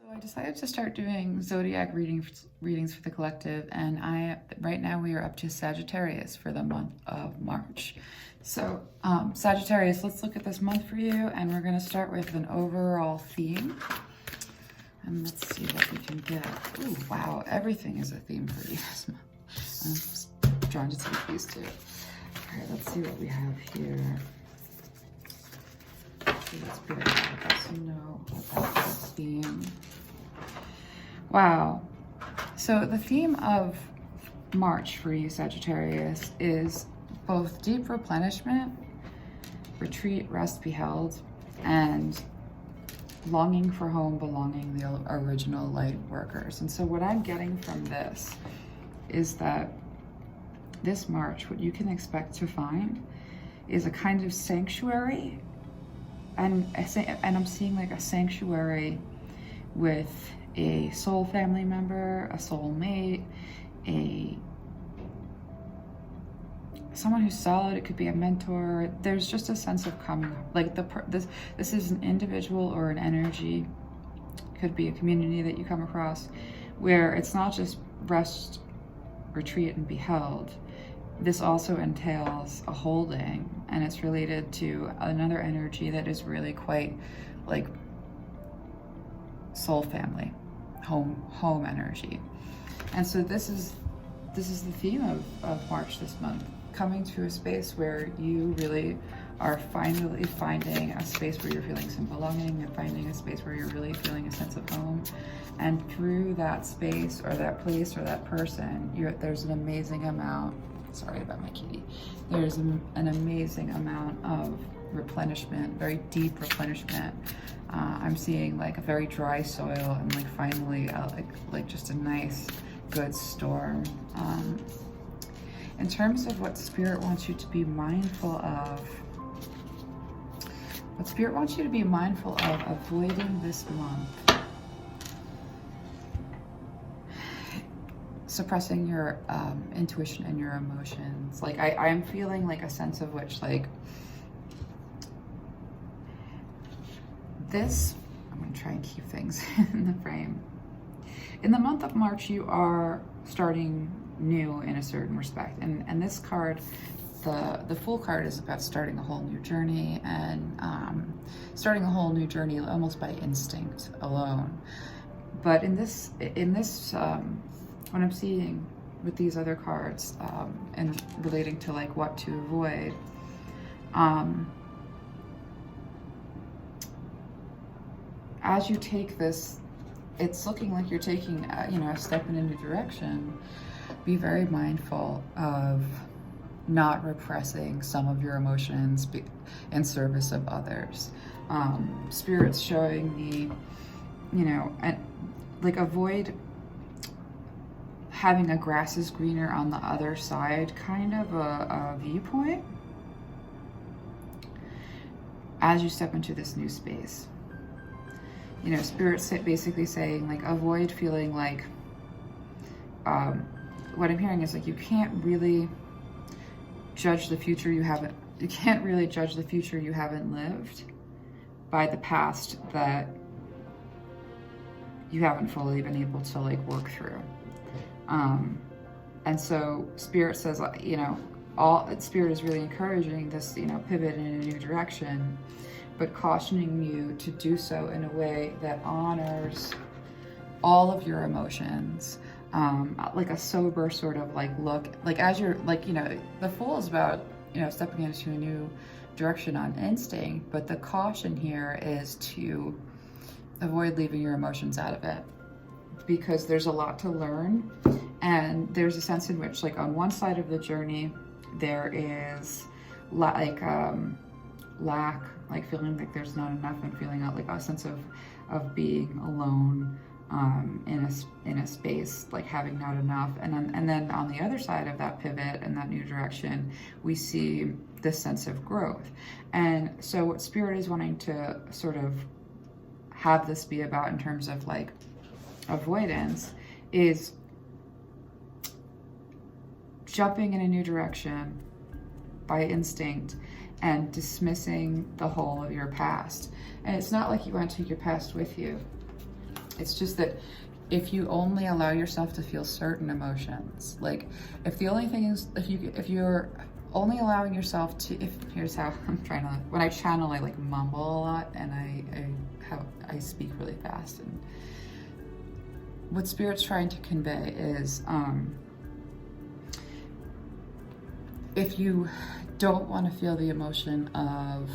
So I decided to start doing zodiac readings for the collective, and right now we are up to Sagittarius for the month of March. So Sagittarius, let's look at this month for you, and we're going to start with an overall theme. And let's see what we can get. Ooh, wow, everything is a theme for you this month. I'm just trying to take these two. All right, let's see what we have here. Let's let us know about this theme. Wow. So the theme of March for you, Sagittarius, is both deep replenishment, retreat, rest, be held, and longing for home, belonging, the original light workers. And so what I'm getting from this is that this March, what you can expect to find is a kind of sanctuary. And I'm seeing like a sanctuary with a soul family member, a soul mate, someone who's solid. It could be a mentor. There's just a sense of coming, like this is an individual or an energy. Could be a community that you come across where it's not just rest, retreat, and be held. This also entails a holding, and it's related to another energy that is really quite like soul family, home energy. And so this is the theme of March this month, coming to a space where you really are finally finding a space where you're feeling some belonging, and finding a space where you're really feeling a sense of home. And through that space or that place or that person, there's an amazing amount, sorry about my kitty, there's an amazing amount of replenishment, very deep replenishment. I'm seeing like a very dry soil and like finally like just a nice good storm. In terms of what Spirit wants you to be mindful of, what Spirit wants you to be mindful of avoiding this month, suppressing your intuition and your emotions. Like I'm feeling like a sense of which like this, I'm gonna try and keep things in the frame. In the month of March, you are starting new in a certain respect. And this card, the Fool card, is about starting a whole new journey, and starting a whole new journey almost by instinct alone. But in this what I'm seeing with these other cards, and relating to like what to avoid, as you take this, it's looking like you're taking a step in a new direction. Be very mindful of not repressing some of your emotions in service of others. Spirit's showing me, and like avoid having a grass is greener on the other side kind of a viewpoint as you step into this new space. Spirit's basically saying like avoid feeling like, what I'm hearing is like you can't really judge the future you haven't lived by the past that you haven't fully been able to like work through. And so Spirit says, Spirit is really encouraging this, pivot in a new direction, but cautioning you to do so in a way that honors all of your emotions, like a sober sort of like look, like as you're like, the Fool is about, stepping into a new direction on instinct, but the caution here is to avoid leaving your emotions out of it, because there's a lot to learn. And there's a sense in which like on one side of the journey, there is like lack, like feeling like there's not enough, and feeling out like a sense of being alone in a space, like having not enough. And then on the other side of that pivot and that new direction, we see this sense of growth. And so what Spirit is wanting to sort of have this be about in terms of like avoidance is jumping in a new direction by instinct and dismissing the whole of your past. And it's not like you want to take your past with you. It's just that if you only allow yourself to feel certain emotions, like if the only thing is, if you're only allowing yourself to, here's how I'm trying to, when I channel, I like mumble a lot, and I speak really fast. And what Spirit's trying to convey is, if you don't want to feel the emotion of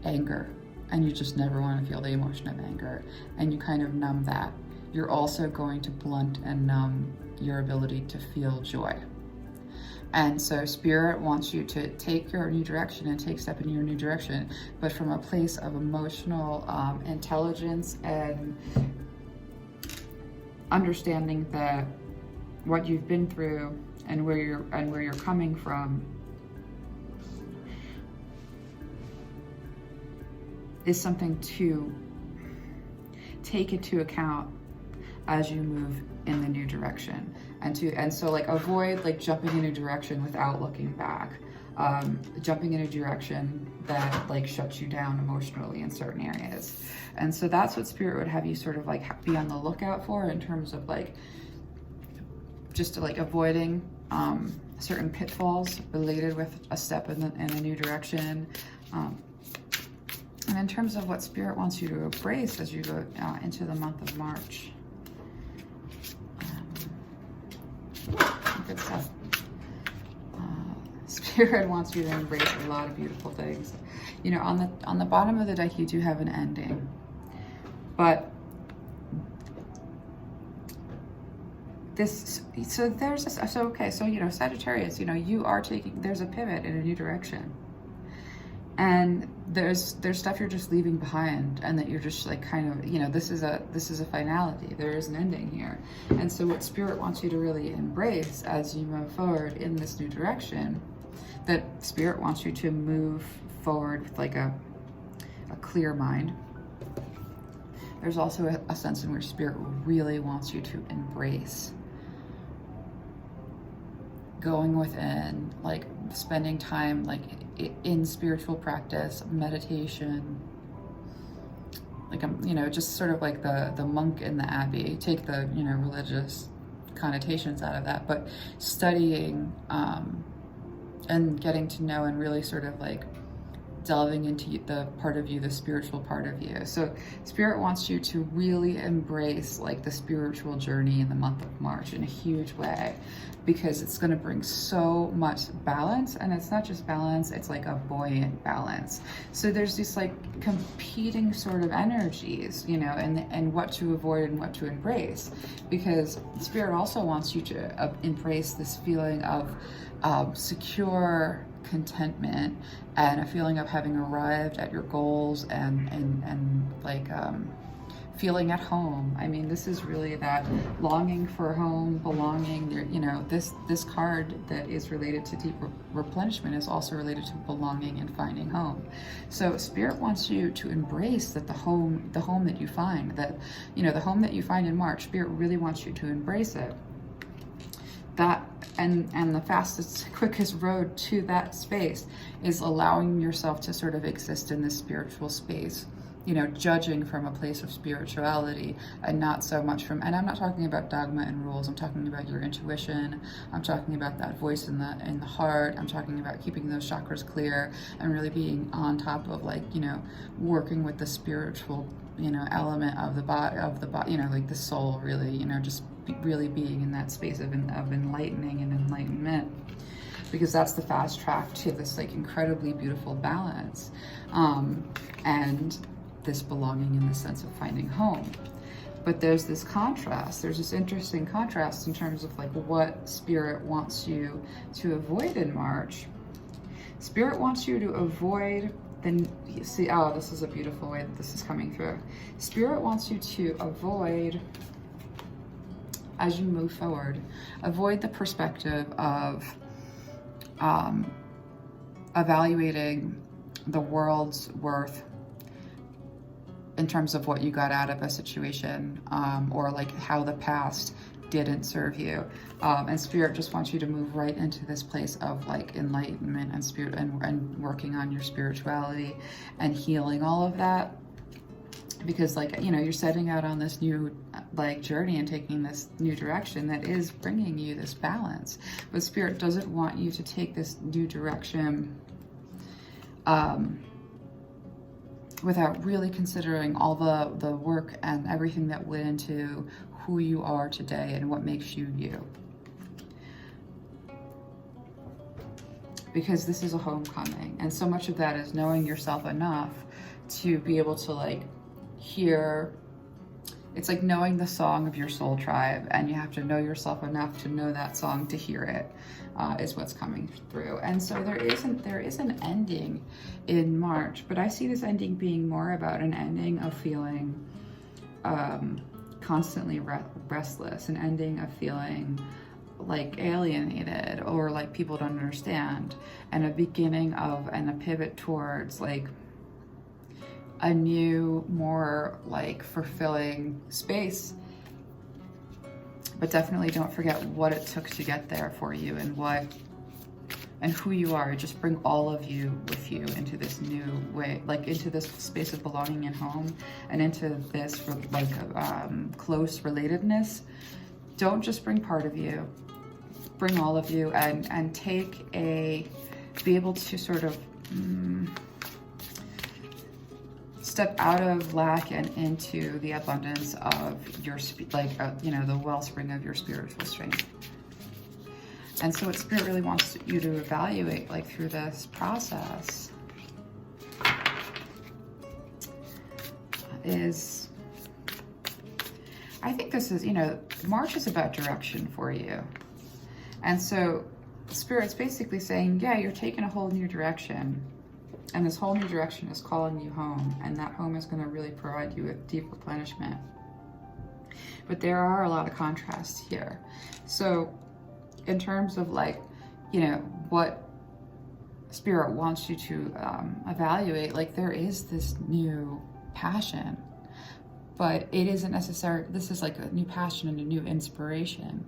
anger, and you just never want to feel the emotion of anger, and you kind of numb that, you're also going to blunt and numb your ability to feel joy. And so Spirit wants you to take your new direction and take step in your new direction, but from a place of emotional intelligence and understanding that what you've been through and where you're coming from is something to take into account as you move in the new direction, and so like avoid like jumping in a direction without looking back, jumping in a direction that like shuts you down emotionally in certain areas. And so that's what Spirit would have you sort of like be on the lookout for, in terms of like just like avoiding certain pitfalls related with a step in a new direction. And in terms of what Spirit wants you to embrace as you go into the month of March, good stuff. Spirit wants you to embrace a lot of beautiful things. You know, on the bottom of the deck, you do have an ending, but so you know, Sagittarius, you know, you are there's a pivot in a new direction. And there's stuff you're just leaving behind, and that you're just like kind of, you know, this is a finality. There is an ending here. And so what Spirit wants you to really embrace as you move forward in this new direction, that Spirit wants you to move forward with like a clear mind. There's also a sense in which Spirit really wants you to embrace going within, like spending time like in spiritual practice, meditation, like you know, just sort of like the monk in the abbey. Take the, you know, religious connotations out of that, but studying and getting to know and really sort of like delving into the part of you, the spiritual part of you. So Spirit wants you to really embrace like the spiritual journey in the month of March in a huge way, because it's going to bring so much balance. And it's not just balance, it's like a buoyant balance. So there's these like competing sort of energies, you know, and what to avoid and what to embrace, because Spirit also wants you to embrace this feeling of secure contentment and a feeling of having arrived at your goals and like feeling at home. I mean, this is really that longing for home, belonging. You know, this card that is related to deep replenishment is also related to belonging and finding home. So Spirit wants you to embrace that the home that you find, that, you know, the home that you find in March, Spirit really wants you to embrace it. That and the fastest, quickest road to that space is allowing yourself to sort of exist in this spiritual space, you know, judging from a place of spirituality and not so much from, and I'm not talking about dogma and rules, I'm talking about your intuition, I'm talking about that voice in the heart, I'm talking about keeping those chakras clear and really being on top of, like, you know, working with the spiritual, you know, element of the body, you know, like the soul, really, you know, just really being in that space of enlightening and enlightenment, because that's the fast track to this like incredibly beautiful balance, and this belonging in the sense of finding home. But there's this contrast, there's this interesting contrast in terms of like what Spirit wants you to avoid in March. Spirit wants you to avoid this is a beautiful way that this is coming through. Spirit wants you to avoid, as you move forward, avoid the perspective of evaluating the world's worth in terms of what you got out of a situation, or like how the past didn't serve you. And Spirit just wants you to move right into this place of like enlightenment and spirit and working on your spirituality and healing all of that. because like, you know, you're setting out on this new like journey and taking this new direction that is bringing you this balance. But Spirit doesn't want you to take this new direction without really considering all the work and everything that went into who you are today and what makes you you. Because this is a homecoming, and so much of that is knowing yourself enough to be able to like hear. It's like knowing the song of your soul tribe, and you have to know yourself enough to know that song to hear it, is what's coming through. And so there is an ending in March, but I see this ending being more about an ending of feeling constantly restless, an ending of feeling like alienated or like people don't understand, and a beginning of and a pivot towards like a new, more like fulfilling space. But definitely don't forget what it took to get there for you, and who you are. Just bring all of you with you into this new way, like into this space of belonging and home, and into this like close relatedness. Don't just bring part of you, bring all of you, and be able to sort of step out of lack and into the abundance of your you know, the wellspring of your spiritual strength. And so what Spirit really wants you to evaluate like through this process is, I think this is, you know, March is about direction for you. And so Spirit's basically saying, yeah, you're taking a whole new direction, and this whole new direction is calling you home, and that home is going to really provide you with deep replenishment. But there are a lot of contrasts here. So in terms of like, you know, what Spirit wants you to evaluate, like there is this new passion, but it isn't necessary. This is like a new passion and a new inspiration.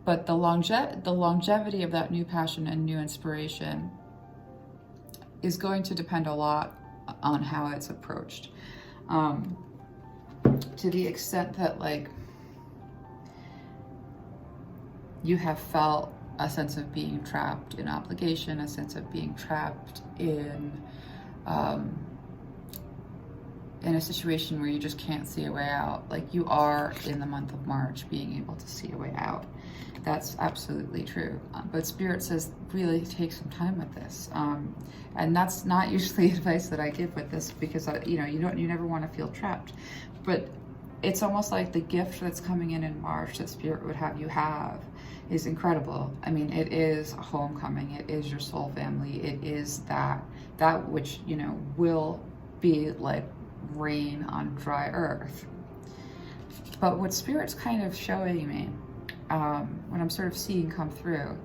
But the longevity of that new passion and new inspiration is going to depend a lot on how it's approached. To the extent that like you have felt a sense of being trapped in obligation, a sense of being trapped in a situation where you just can't see a way out, like you are in the month of March being able to see a way out. That's absolutely true. But Spirit says really take some time with this. And that's not usually advice that I give with this, because you know, you never want to feel trapped. But it's almost like the gift that's coming in March that Spirit would have you have is incredible. I mean, it is a homecoming. It is your soul family. It is that which, you know, will be like rain on dry earth. But what Spirit's kind of showing me, what I'm sort of seeing come through,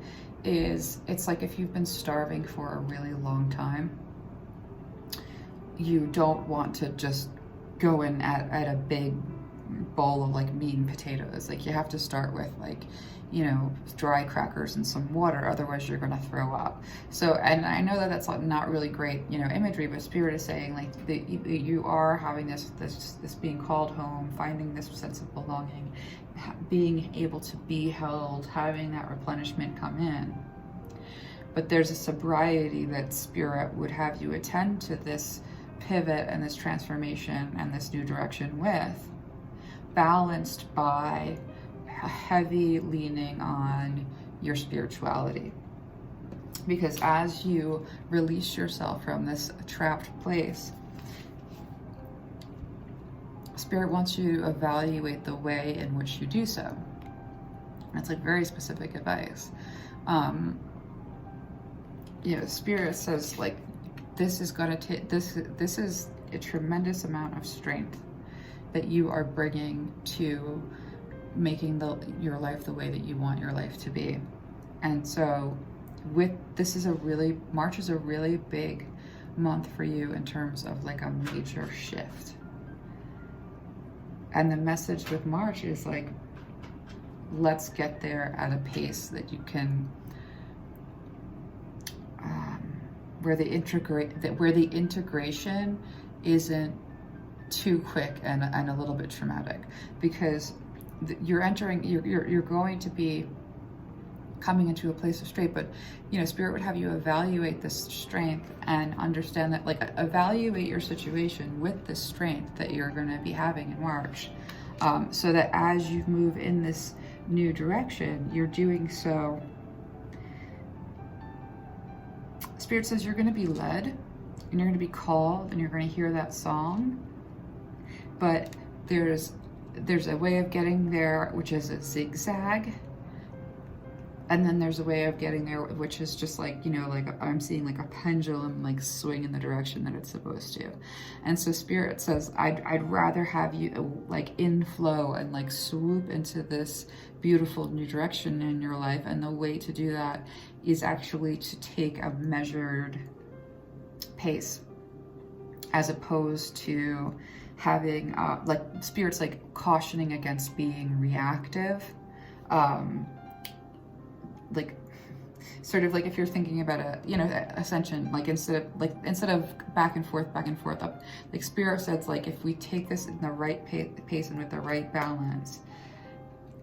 is it's like if you've been starving for a really long time, you don't want to just go in at a big bowl of like meat and potatoes. Like you have to start with like, you know, dry crackers and some water, otherwise you're gonna throw up. So, and I know that that's like not really great, you know, imagery, but Spirit is saying like you are having this being called home, finding this sense of belonging, being able to be held, having that replenishment come in. But there's a sobriety that Spirit would have you attend to this pivot and this transformation and this new direction with, balanced by a heavy leaning on your spirituality. Because as you release yourself from this trapped place, Spirit wants you to evaluate the way in which you do so. That's like very specific advice. You know, Spirit says like this is going to take this is a tremendous amount of strength that you are bringing to making your life the way that you want your life to be. And so March is a really big month for you in terms of like a major shift. And the message with March is like, let's get there at a pace that you can, where the integration isn't too quick and a little bit traumatic, because you're going to be coming into a place of strength. But you know, Spirit would have you evaluate this strength and understand that, like, evaluate your situation with the strength that you're going to be having in March, so that as you move in this new direction, you're doing so. Spirit says you're going to be led, and you're going to be called, and you're going to hear that song, but there's a way of getting there, which is a zigzag. And then there's a way of getting there, which is just like, you know, like I'm seeing like a pendulum like swing in the direction that it's supposed to. And so Spirit says, I'd rather have you like in flow and like swoop into this beautiful new direction in your life. And the way to do that is actually to take a measured pace, as opposed to having like Spirit's like cautioning against being reactive. Like sort of like if you're thinking about a, you know, ascension, like instead of back and forth up, like Spirit says, like if we take this in the right pace and with the right balance,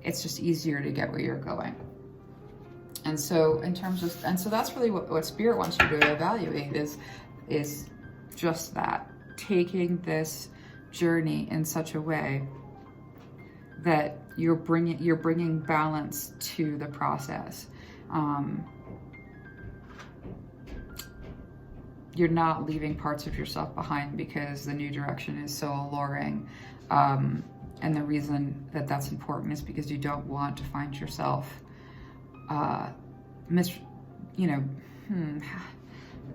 it's just easier to get where you're going. And so in terms of, and so that's really what Spirit wants you to evaluate is just that, taking this journey in such a way that you're bringing balance to the process. You're not leaving parts of yourself behind because the new direction is so alluring. And the reason that that's important is because you don't want to find yourself,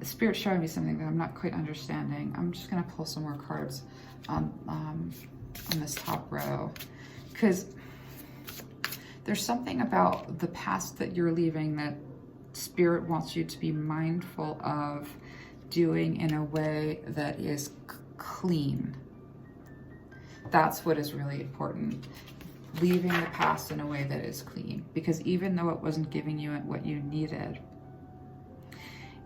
Spirit's showing me something that I'm not quite understanding. I'm just gonna pull some more cards on this top row, because there's something about the past that you're leaving that Spirit wants you to be mindful of doing in a way that is clean. That's what is really important. Leaving the past in a way that is clean. Because even though it wasn't giving you what you needed,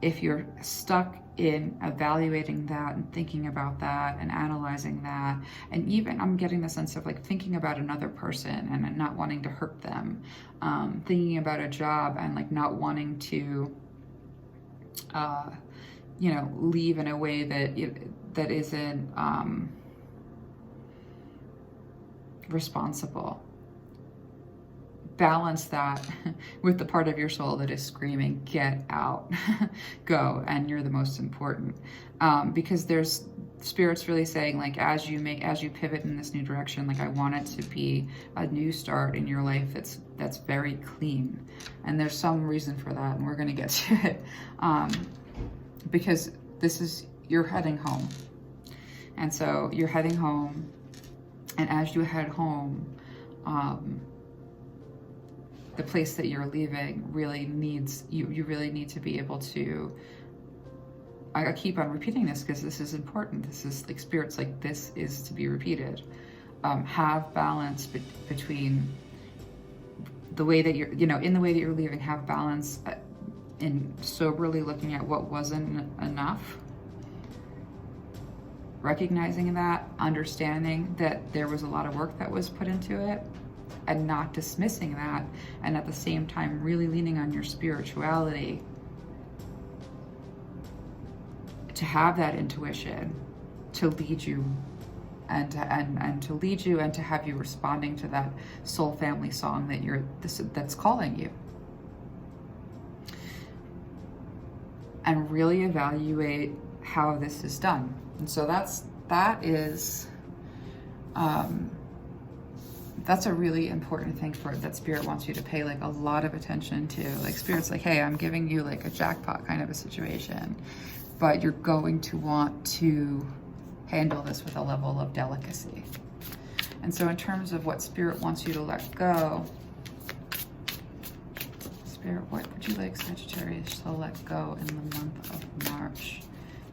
if you're stuck in evaluating that and thinking about that and analyzing that, and even I'm getting the sense of like thinking about another person and not wanting to hurt them, thinking about a job and like not wanting to, leave in a way that isn't responsible. Balance that with the part of your soul that is screaming, get out, go, and you're the most important. Because there's Spirit's really saying, like, as you pivot in this new direction, like I want it to be a new start in your life that's very clean. And there's some reason for that, and we're gonna get to it. Because you're heading home. And so you're heading home, and as you head home, the place that you're leaving really needs, you really need to be able to, I keep on repeating this because this is important. This is like Spirit's like, this is to be repeated. Have balance between the way that you're, in the way that you're leaving, have balance in soberly looking at what wasn't enough, recognizing that, understanding that there was a lot of work that was put into it, and not dismissing that, and at the same time really leaning on your spirituality to have that intuition to lead you and to have you responding to that soul family song that's calling you. And really evaluate how this is done. And so that's a really important thing that Spirit wants you to pay like a lot of attention to. Like Spirit's like, hey, I'm giving you like a jackpot kind of a situation, but you're going to want to handle this with a level of delicacy. And so in terms of what Spirit wants you to let go, Spirit, what would you like Sagittarius to let go in the month of March?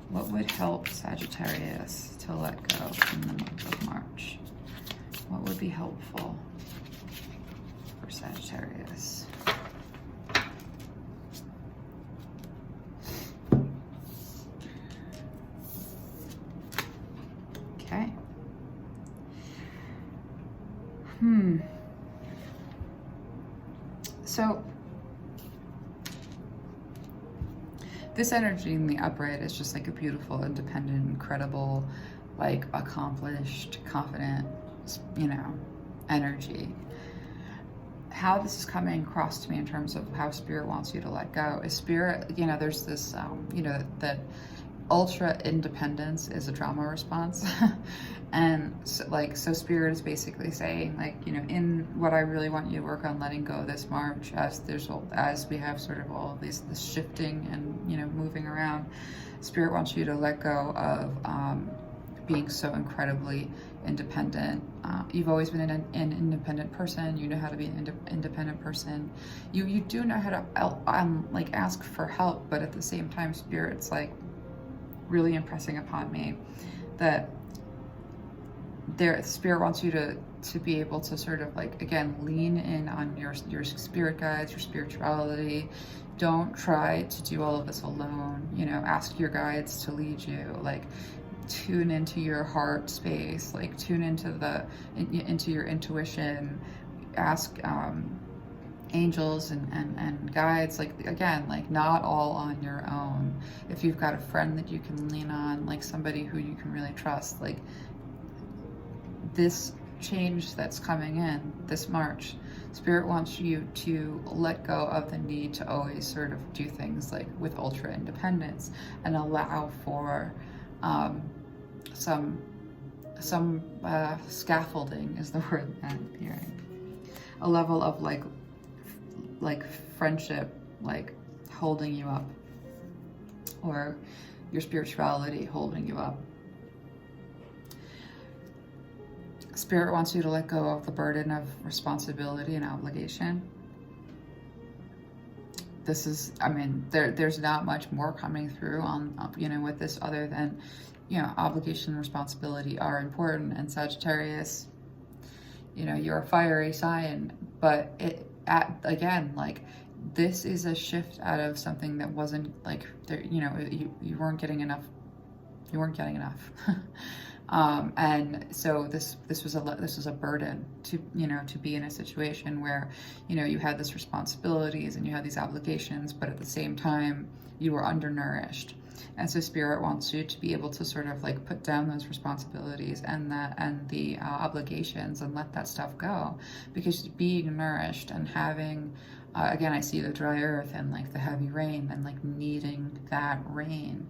What would help Sagittarius to let go in the month of March? What would be helpful for Sagittarius? Okay. this energy in the upright is just like a beautiful, independent, incredible, like accomplished, confident, you know, energy. How this is coming across to me in terms of how spirit wants you to let go is spirit, you know, there's this, you know, that ultra independence is a trauma response. And so, like, so spirit is basically saying, like, you know, in what I really want you to work on letting go this March, as we have sort of all of this shifting and, you know, moving around, spirit wants you to let go of being so incredibly independent. You've always been an independent person. You know how to be an independent person. You do know how to like ask for help, but at the same time, spirit's like really impressing upon me that spirit wants you to be able to sort of like, again, lean in on your spirit guides, your spirituality. Don't try to do all of this alone. You know, ask your guides to lead you. Like, tune into your heart space. Like, tune into your intuition. Ask angels and guides. Like, again, like, not all on your own. If you've got a friend that you can lean on, like somebody who you can really trust, like, this change that's coming in this March, spirit wants you to let go of the need to always sort of do things like with ultra independence, and allow for some scaffolding is the word that I'm hearing. A level of like friendship, like holding you up, or your spirituality holding you up. Spirit wants you to let go of the burden of responsibility and obligation. This is, I mean, there's not much more coming through on, you know, with this, other than, you know, obligation and responsibility are important. And Sagittarius, you know, you're a fiery sign, but again, like, this is a shift out of something that wasn't like there, you know, you weren't getting enough. You weren't getting enough. And so this was a burden to, you know, to be in a situation where, you know, you had this responsibilities and you had these obligations, but at the same time you were undernourished. And so spirit wants you to be able to sort of like put down those responsibilities and the obligations, and let that stuff go, because being nourished and having, again, I see the dry earth and like the heavy rain and like needing that rain,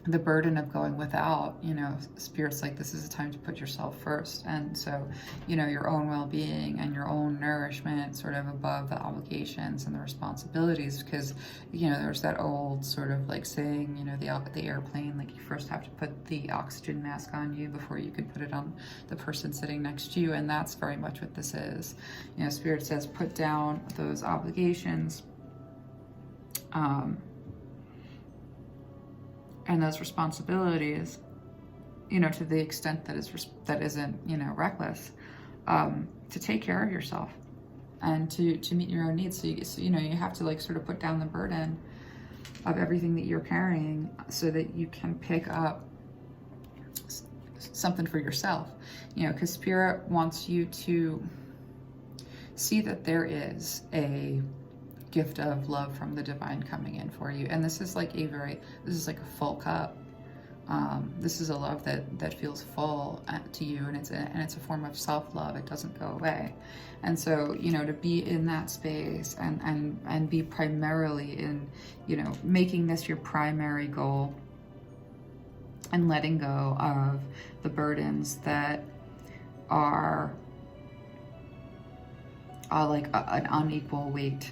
the burden of going without, you know, spirit's like, this is a time to put yourself first. And so, you know, your own well-being and your own nourishment sort of above the obligations and the responsibilities, because, you know, there's that old sort of like saying, you know, the airplane, like, you first have to put the oxygen mask on you before you can put it on the person sitting next to you. And that's very much what this is. You know, spirit says, put down those obligations, and those responsibilities, you know, to the extent that isn't, you know, reckless, to take care of yourself and to meet your own needs. So you know, you have to like sort of put down the burden of everything that you're carrying, so that you can pick up something for yourself, you know, because spirit wants you to see that there is a gift of love from the divine coming in for you. And this is like this is like a full cup. This is a love that feels full to you, and it's a form of self-love. It doesn't go away. And so, you know, to be in that space and be primarily in, you know, making this your primary goal, and letting go of the burdens that are like an unequal weight,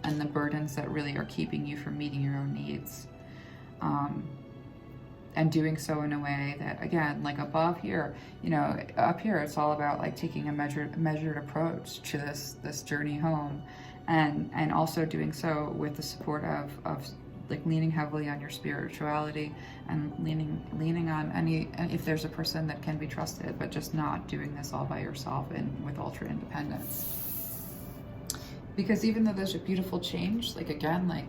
and the burdens that really are keeping you from meeting your own needs. And doing so in a way that, again, like above here, you know, up here, it's all about like taking a measured approach to this journey home, and also doing so with the support of like leaning heavily on your spirituality, and leaning on if there's a person that can be trusted, but just not doing this all by yourself and with ultra independence. Because even though there's a beautiful change, like, again, like,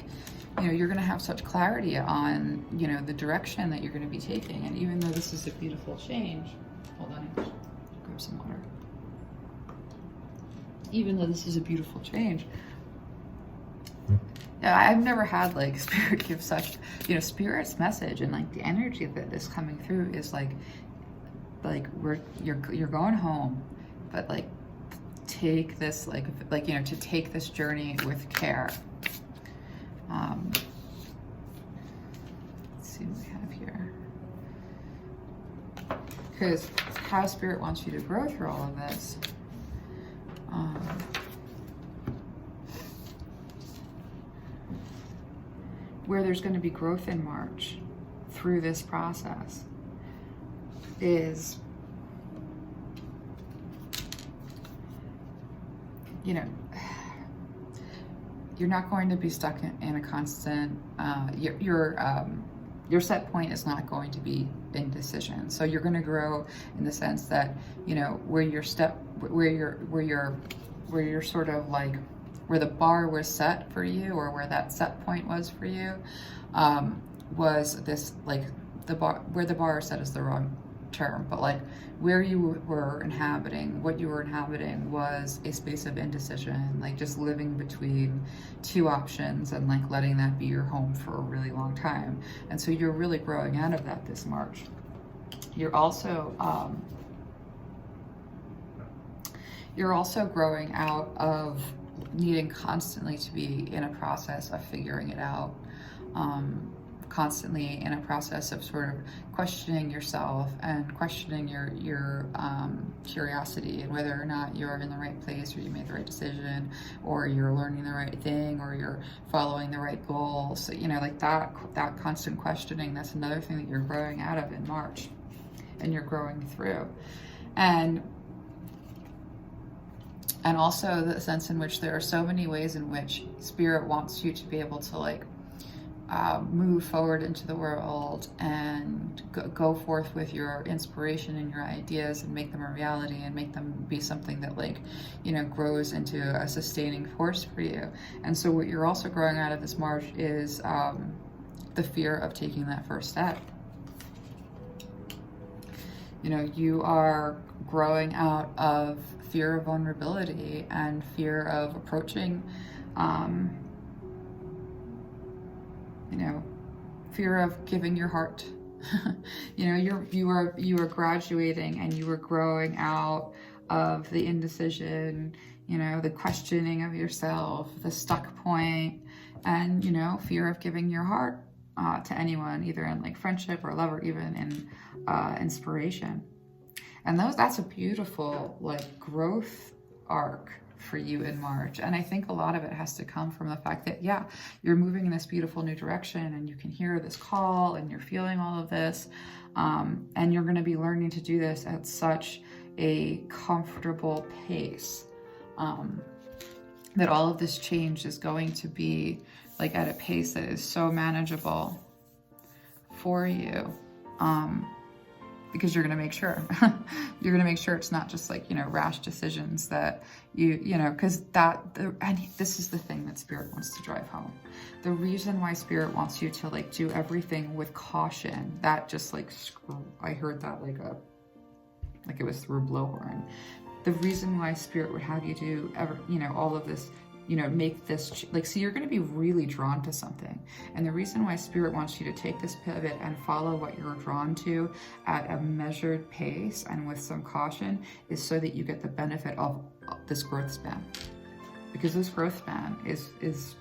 you know, you're going to have such clarity on, you know, the direction that you're going to be taking. And even though this is a beautiful change, hold on, grab some water. Even though this is a beautiful change, Yeah, I've never had like Spirit give such, Spirit's message and like the energy that is coming through is like you're going home, but like take this to take this journey with care. Let's see what we have here. Because how Spirit wants you to grow through all of this. Where there's going to be growth in March through this process is, you're not going to be stuck in a constant, your set point is not going to be indecision. So you're going to grow in the sense that, where you're sort of like, where the bar was set for you, or where that set point was for you, was this, like, where the bar is set is the wrong term, but like where you were inhabiting, what you were inhabiting was a space of indecision, like just living between two options and like letting that be your home for a really long time. And so you're really growing out of that this March. You're also growing out of needing constantly to be in a process of figuring it out, constantly in a process of sort of questioning yourself and questioning your curiosity and whether or not you're in the right place, or you made the right decision, or you're learning the right thing, or you're following the right goal. So like that constant questioning, that's another thing that you're growing out of in March, and you're growing through. And also the sense in which there are so many ways in which Spirit wants you to be able to like move forward into the world and go forth with your inspiration and your ideas and make them a reality and make them be something that like, grows into a sustaining force for you. And so what you're also growing out of this March is the fear of taking that first step. You are growing out of fear of vulnerability and fear of approaching, fear of giving your heart. You are graduating, and you are growing out of the indecision, the questioning of yourself, the stuck point, and fear of giving your heart to anyone, either in like friendship or love, or even in inspiration. And that's a beautiful like growth arc for you in March. And I think a lot of it has to come from the fact that, yeah, you're moving in this beautiful new direction, and you can hear this call, and you're feeling all of this, and you're going to be learning to do this at such a comfortable pace, that all of this change is going to be like at a pace that is so manageable for you, because you're going to make sure it's not just like, rash decisions that because and this is the thing that Spirit wants to drive home. The reason why Spirit wants you to like do everything with caution, that just like, I heard that like it was through a blowhorn. The reason why Spirit would have you do all of this, make this, like, so you're going to be really drawn to something. And the reason why Spirit wants you to take this pivot and follow what you're drawn to at a measured pace and with some caution is so that you get the benefit of this growth span. Because this growth span is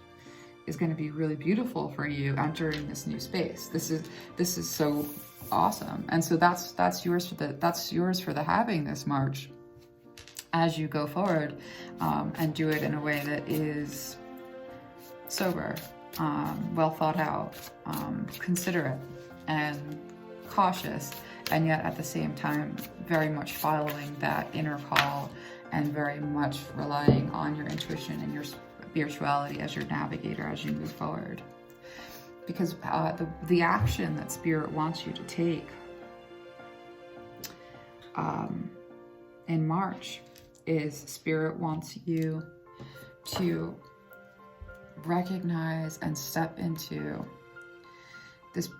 going to be really beautiful for you entering this new space. This is so awesome. And so that's yours for the having this March, as you go forward, and do it in a way that is sober, well thought out, considerate, and cautious, and yet at the same time very much following that inner call and very much relying on your intuition and your spirituality as your navigator as you move forward. Because the action that Spirit wants you to take in March is Spirit wants you to recognize and step into this.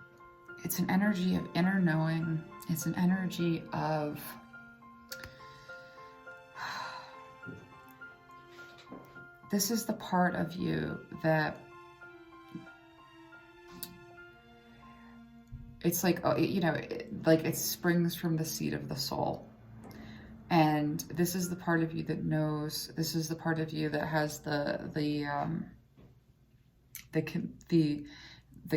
It's an energy of inner knowing. It's an energy of this is the part of you that it's like, oh, you know, like it springs from the seed of the soul. And this is the part of you that knows, this is the part of you that has the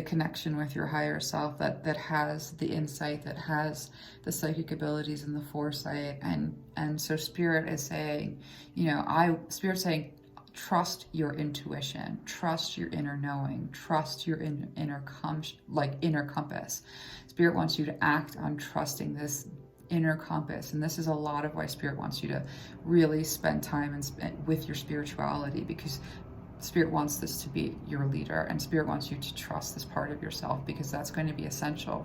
connection with your higher self, that has the insight, that has the psychic abilities and the foresight. And so Spirit is saying, you know, Spirit's saying, trust your intuition, trust your inner knowing, trust your inner compass. Spirit wants you to act on trusting this inner compass. And this is a lot of why Spirit wants you to really spend time with your spirituality, because Spirit wants this to be your leader, and Spirit wants you to trust this part of yourself, because that's going to be essential.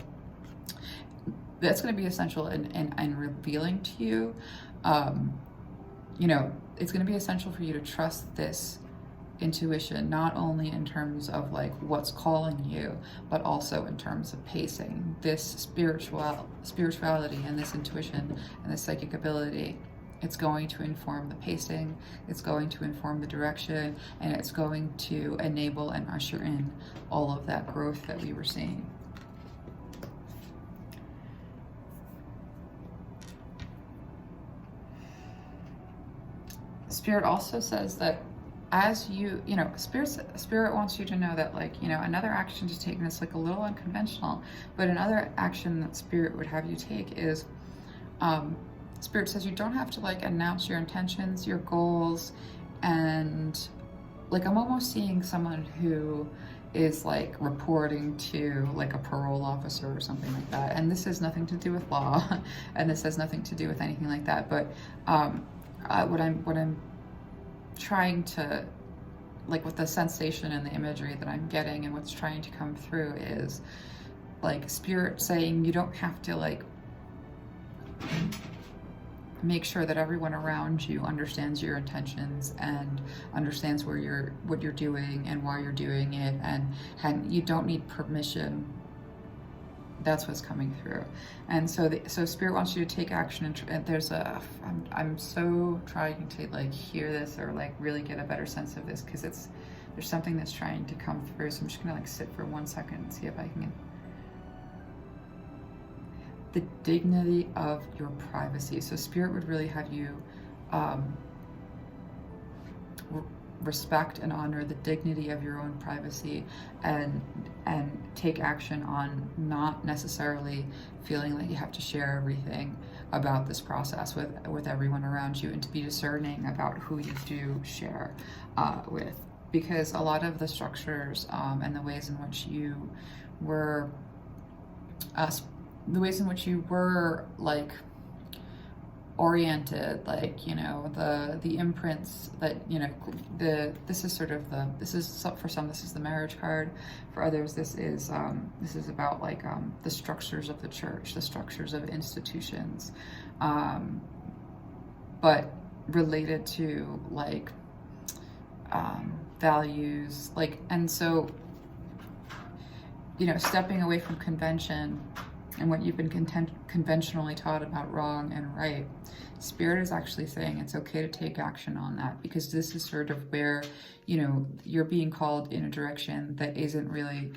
That's going to be essential in revealing to you, you know, it's going to be essential for you to trust this intuition, not only in terms of like what's calling you, but also in terms of pacing. This spirituality and this intuition and this psychic ability, it's going to inform the pacing, it's going to inform the direction, and it's going to enable and usher in all of that growth that we were seeing. Spirit also says that as you know, Spirit wants you to know that, like, you know, another action to take, and it's like a little unconventional, but another action that Spirit would have you take is, Spirit says you don't have to like announce your intentions, your goals, and like I'm almost seeing someone who is like reporting to like a parole officer or something like that. And this has nothing to do with law, and this has nothing to do with anything like that. But what I'm trying to, like, with the sensation and the imagery that I'm getting and what's trying to come through is like Spirit saying you don't have to like make sure that everyone around you understands your intentions and understands what you're doing and why you're doing it, and you don't need permission. That's what's coming through. And so Spirit wants you to take action, and there's I'm so trying to like hear this or like really get a better sense of this, because there's something that's trying to come through. So I'm just gonna like sit for 1 second and see if I can. The dignity of your privacy. So Spirit would really have you respect and honor the dignity of your own privacy, and take action on not necessarily feeling like you have to share everything about this process with everyone around you, and to be discerning about who you do share with, because a lot of the structures and the ways in which you were like oriented, like, you know, the imprints that, you know, this is for some, this is the marriage card. For others, this is about like the structures of the church, the structures of institutions, but related to like values, like, and so, you know, stepping away from convention and what you've been conventionally taught about wrong and right. Spirit is actually saying it's okay to take action on that, because this is sort of where, you know, you're being called in a direction that isn't really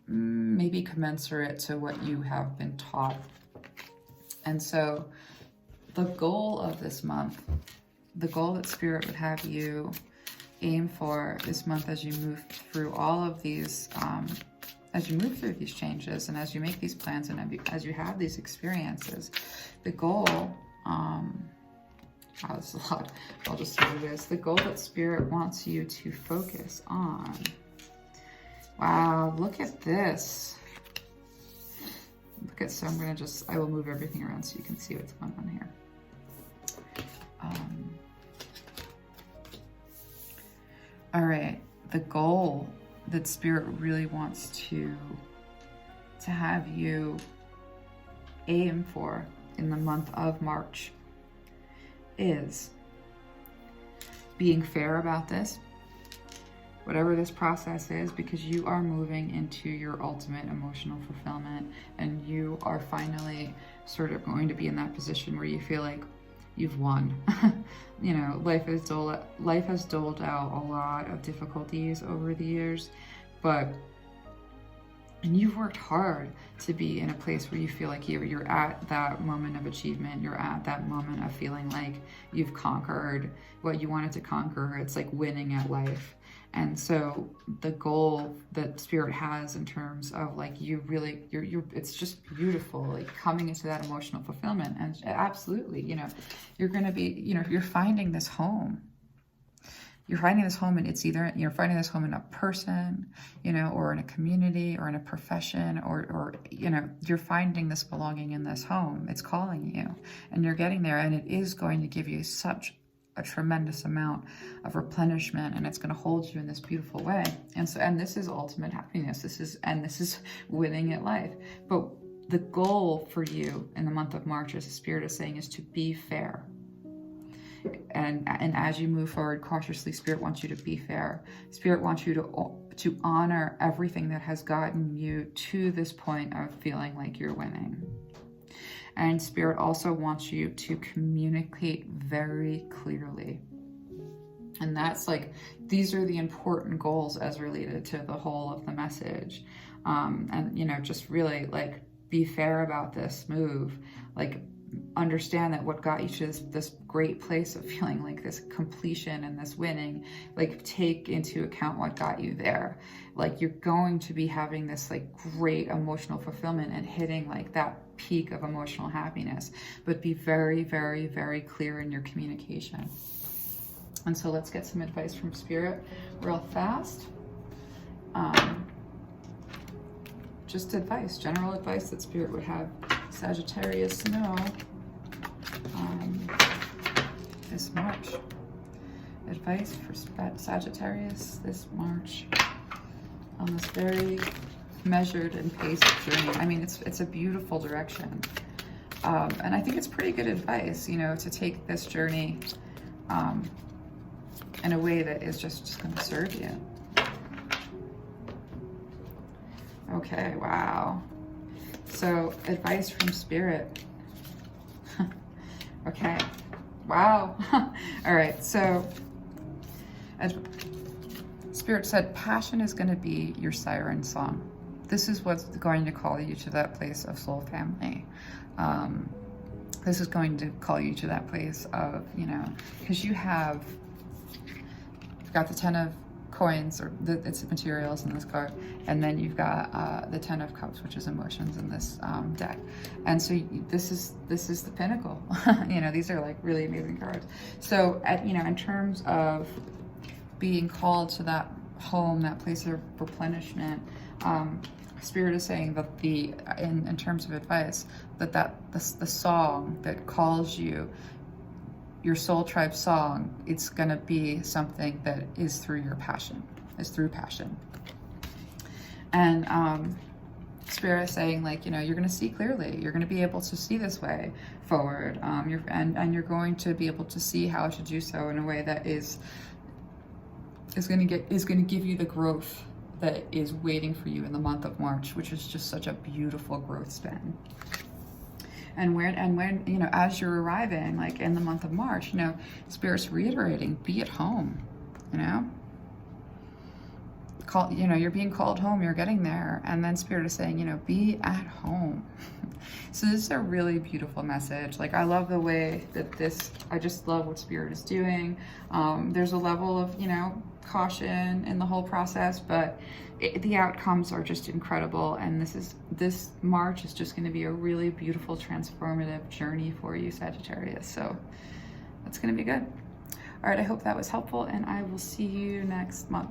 maybe commensurate to what you have been taught. And so the goal of this month, the goal that Spirit would have you aim for this month as you move through all of these as you move through these changes, and as you make these plans, and as you have these experiences, the goal, this is a lot, I'll just tell you this, the goal that Spirit wants you to focus on. Wow, look at this. Look at, so I will move everything around so you can see what's going on here. All right, the goal that Spirit really wants to have you aim for in the month of March is being fair about this, whatever this process is, because you are moving into your ultimate emotional fulfillment, and you are finally sort of going to be in that position where you feel like you've won. You know, life has doled out a lot of difficulties over the years, but And you've worked hard to be in a place where you feel like you're at that moment of achievement. You're at that moment of feeling like you've conquered what you wanted to conquer. It's like winning at life. And so the goal that Spirit has in terms of like you really, it's just beautiful, like coming into that emotional fulfillment. And absolutely, you know, you're going to be, you know, you're finding this home. You're finding this home, and it's either you're finding this home in a person, you know, or in a community, or in a profession, or you know, you're finding this belonging in this home. It's calling you, and you're getting there, and it is going to give you such a tremendous amount of replenishment, and it's going to hold you in this beautiful way. And so, and this is ultimate happiness. This is winning at life. But the goal for you in the month of March, as the Spirit is saying, is to be fair. And as you move forward cautiously, Spirit wants you to be fair. Spirit wants you to honor everything that has gotten you to this point of feeling like you're winning. And Spirit also wants you to communicate very clearly. And that's like, these are the important goals as related to the whole of the message. And, you know, just really like be fair about this move. Like, understand that what got you to this great place of feeling like this completion and this winning, like take into account what got you there. Like you're going to be having this like great emotional fulfillment and hitting like that peak of emotional happiness, but be very, very, very clear in your communication. And so let's get some advice from Spirit real fast. Just advice, general advice that Spirit would have Sagittarius know this March. Advice for Sagittarius this March on this very measured and paced journey. I mean, it's a beautiful direction. And I think it's pretty good advice, you know, to take this journey in a way that is just going to serve you. Okay, wow. So, advice from Spirit. Okay, wow. All right, so as Spirit said, passion is going to be your siren song. This is what's going to call you to that place of soul family. This is going to call you to that place of, you know, because you've got the 10 of coins, or it's materials in this card, and then you've got the 10 of cups, which is emotions in this deck. And so this is the pinnacle. You know, these are like really amazing cards. So you know, in terms of being called to that home, that place of replenishment, Spirit is saying that in terms of advice, the song that calls you, your soul tribe song, it's going to be something that is through your passion, through passion. And Spirit is saying, like, you know, you're going to see clearly. You're going to be able to see this way forward. And you're going to be able to see how to do so in a way that is going to give you the growth that is waiting for you in the month of March, which is just such a beautiful growth span. And when, you know, as you're arriving, like in the month of March, you know, Spirit's reiterating, be at home, you know? You know, you're being called home, you're getting there. And then Spirit is saying, you know, be at home. So this is a really beautiful message. Like, I love the way that I just love what Spirit is doing. There's a level of, you know, caution in the whole process, but the outcomes are just incredible. And this March is just going to be a really beautiful, transformative journey for you, Sagittarius. So that's going to be good. All right, I hope that was helpful, and I will see you next month.